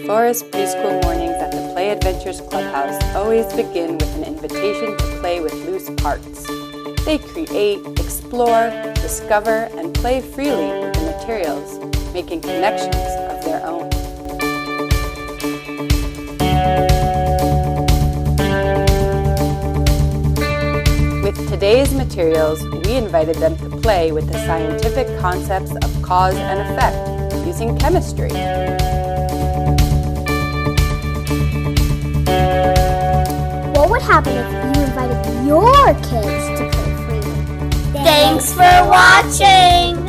Forest Preschool mornings at the Play Adventures Clubhouse always begin with an invitation to play with loose parts. They create, explore, discover, and play freely with the materials, making connections of their own. With today's materials, we invited them to play with the scientific concepts of cause and effect using chemistry. What would happen if you invited your kids to play freely? Thanks for watching!